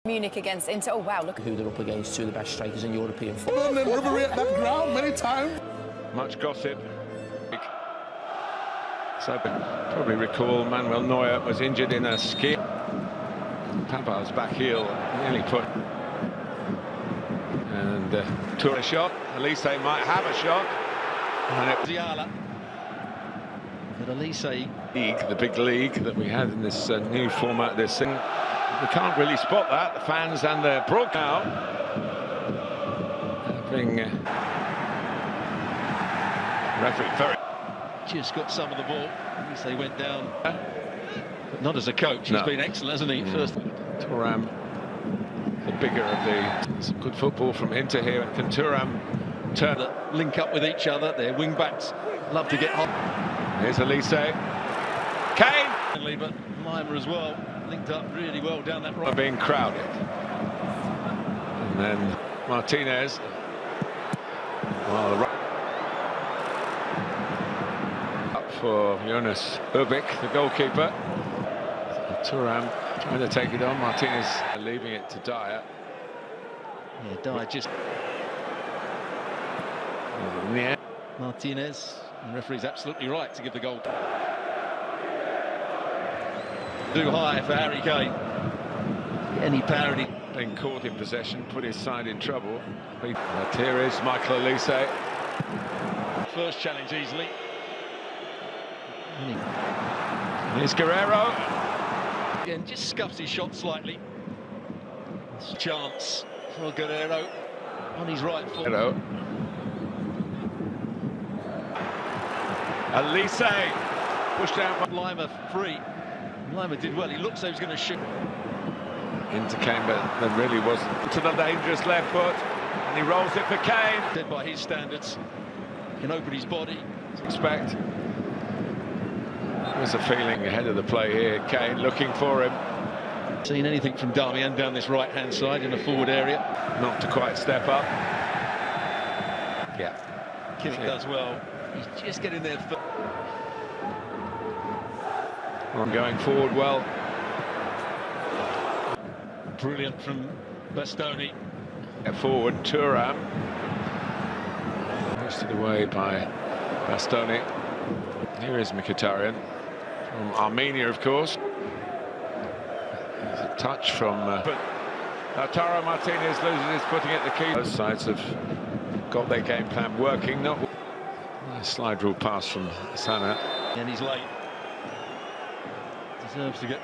Munich against Inter. Oh wow, look who they're up against, two of the best strikers in European football. And then rubbery at that ground many times. Much gossip. So probably recall Manuel Neuer was injured in a ski. Pavard's back heel nearly put. And took a shot. Elise might have a shot. And it was Diala. But Elise league, the big league that we had in this new format. This thing, we can't really spot that. The fans and the broadcast having referee very. Just got some of the ball. Elise went down, but not as a coach. He's been excellent, hasn't he? First, Thuram, the bigger of the. Some good football from Inter here. Can Thuram turn? That link up with each other. Their wing backs love to get hot. Here's Elise. Kane! But Lima as well, linked up really well down that right. Being crowded. And then Martinez. Well, up for Jonas Ubik, the goalkeeper. Thuram trying to take it on. Martinez leaving it to Dyer. Yeah, Dyer just. Yeah. Martinez, the referee's absolutely right to give the goal. Too high for Harry Kane. Any parity. Being caught in possession, put his side in trouble. But here is Michael Elise. First challenge easily. Here's Guerrero. Again, just scuffs his shot slightly. Chance for Guerrero on his right foot. Hello. Elise pushed out by Lima free. Lima did well. He looked as though he was going to shoot. Into Kane, but there really wasn't. To the dangerous left foot, and he rolls it for Kane. Dead by his standards. He can open his body. Expect. There's a feeling ahead of the play here. Kane looking for him. Seen anything from Darmian down this right-hand side in the forward area. Not to quite step up. Yeah. Kimmich does well. He's just getting there. Going forward well. Brilliant from Bastoni. Forward, Thuram. Posted away by Bastoni. Here is Mkhitaryan from Armenia, of course. There's a touch from. But Lautaro Martinez loses his footing at the key. Both sides have got their game plan working. Not nice slide rule pass from Sana. And he's late. Deserves to get.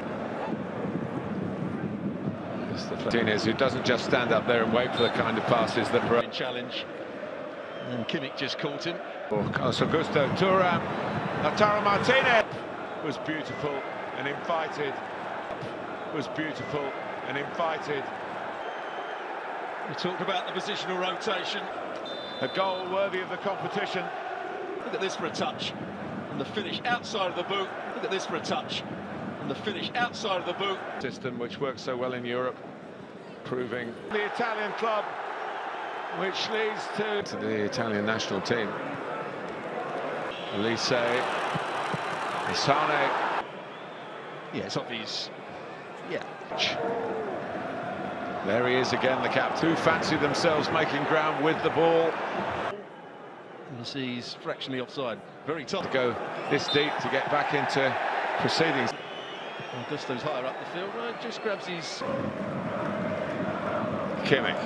Martinez, who doesn't just stand up there and wait for the kind of passes that break. Challenge. And Kimmich just caught him. Carlos Augusto, Thuram, Lautaro Martinez was beautiful and invited. Was beautiful and invited. We talked about the positional rotation. A goal worthy of the competition. Look at this for a touch. And the finish outside of the boot. Look at this for a touch. And the finish outside of the boot. System which works so well in Europe, proving the Italian club, which leads to the Italian national team. Elise, Sane. Yeah, it's obvious. Yeah. There he is again, the captain. Who fancy themselves making ground with the ball. You see he's fractionally offside. Very tough to go this deep to get back into proceedings. Augusto's higher up the field. Just grabs his. Kimmich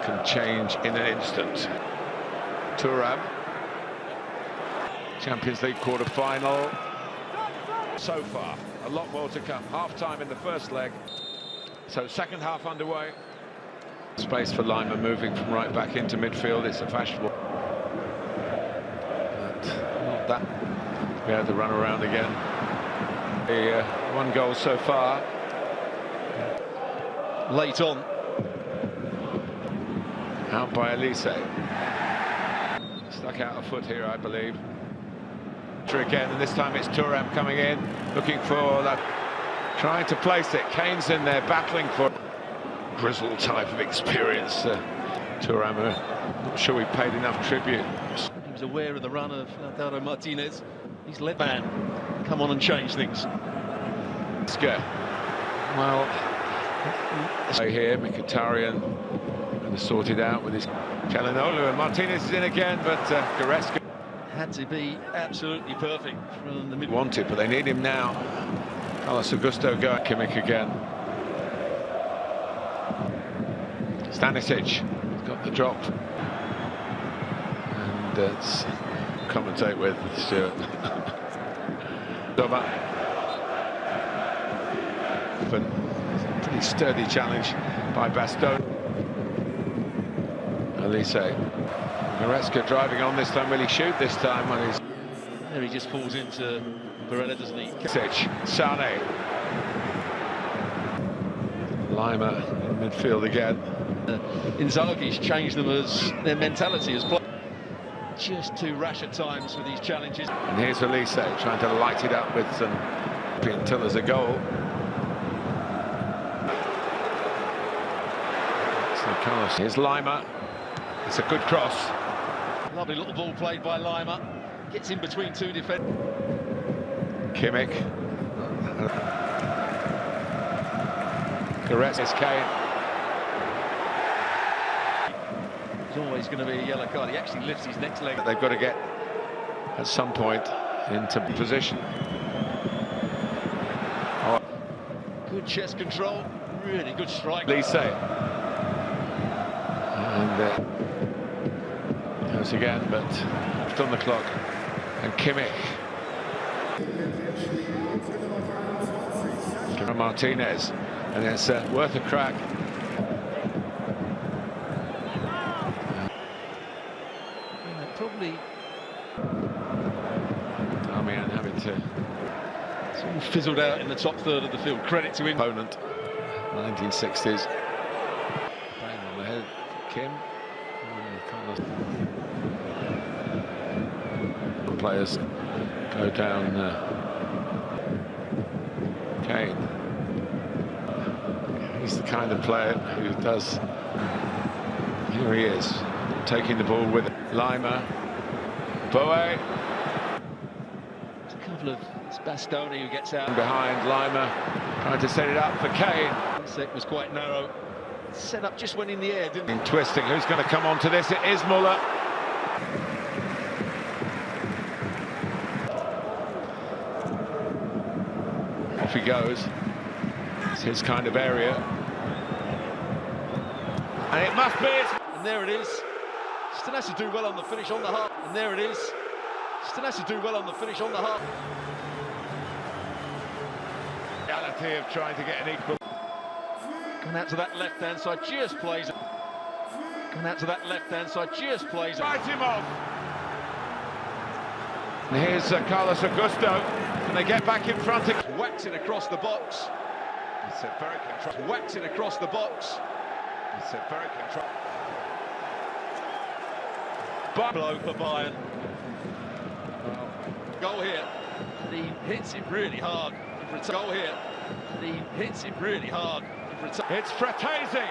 can change in an instant. Thuram. Champions League quarter-final. So far, a lot more to come. Half-time in the first leg. So second half underway. Space for Lima moving from right back into midfield. It's a fashionable. But not that. Be able to run around again. The one goal so far. Late on. Out by Elise. Stuck out a foot here, I believe. Again, and this time it's Thuram coming in, looking for that, trying to place it. Kane's in there battling for grizzled type of experience. Thuram, not sure we paid enough tribute. He was aware of the run of Lautaro Martinez. He's let man come on and change things. Well, Play here, Mkhitaryan going to sort it out with his Calhanoglu, and Martinez is in again, but Goretzka had to be absolutely perfect from the middle. wanted, but they need him now. Carlos Augusto going, Kimmich again. Stanisic has got the drop, and it's commentate with Stuart. But pretty sturdy challenge by Bastoni. Elise. Goretzka driving on this time. Will he shoot this time when he's... There he just falls into Barella, doesn't he? Sane. Lima in midfield again. Inzaghi's changed them as their mentality as players. Just too rash at times with these challenges. And here's Elise trying to light it up with some until there's a goal. So Carlos, here's Lima. It's a good cross. Lovely little ball played by Lima. Gets in between two defenders. Kimmich. Goretzka. Kane. It's always going to be a yellow card. He actually lifts his next leg. They've got to get, at some point, into position. Oh. Good chest control. Really good strike. Elise. And goes again, but left on the clock. And Kimmich. Martinez. And it's worth a crack. Probably. Milan having to... It's all fizzled out in the top third of the field. Credit to him. Opponent, 1960s. Bang on the head, Kim. Players go down. Kane. He's the kind of player who does. Here he is, taking the ball with Lima. Boe. It's a couple of... It's Bastoni who gets out. Behind Lima, trying to set it up for Kane. Sec was quite narrow. Set up just went in the air, didn't it? Twisting, who's going to come on to this? It is Muller. Off he goes. It's his kind of area. And it must be it. And there it is. Still has to do well on the finish on the half. And there it is. Still has to do well on the finish on the half. Reality of trying to get an equal. Going out to that left-hand side, just plays it. Going out to that left-hand side, just plays it. Fight him off. And here's Carlos Augusto. Can they get back in front? Whacks it across the box. It's a very control. Whacks it across the box. It's a very control. Blow for Bayern. Goal here. And he hits it really hard. Goal here. And he hits it really hard. It's Fratesi.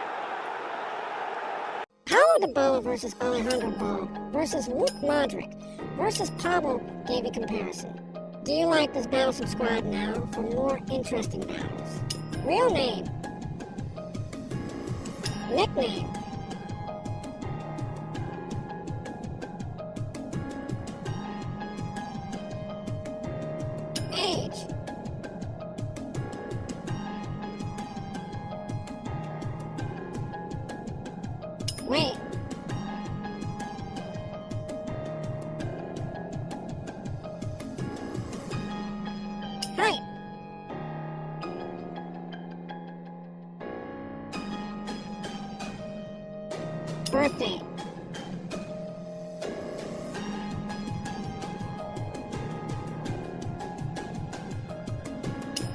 Paulo Dybala versus Alejandro Ball versus Luke Modric versus Pablo gave a comparison. Do you like this battle? Subscribe now for more interesting battles. Real name. Nickname. Age. Weight. Height. Birthday.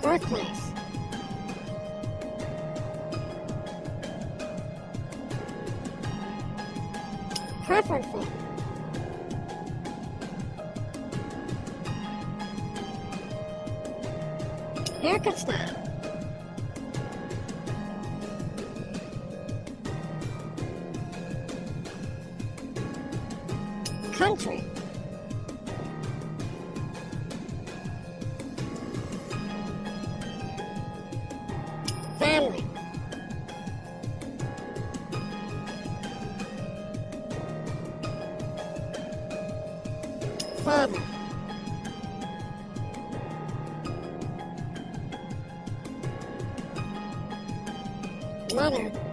Birthplace. Preferred food. Haircut style. Country. Family. Father. Mother.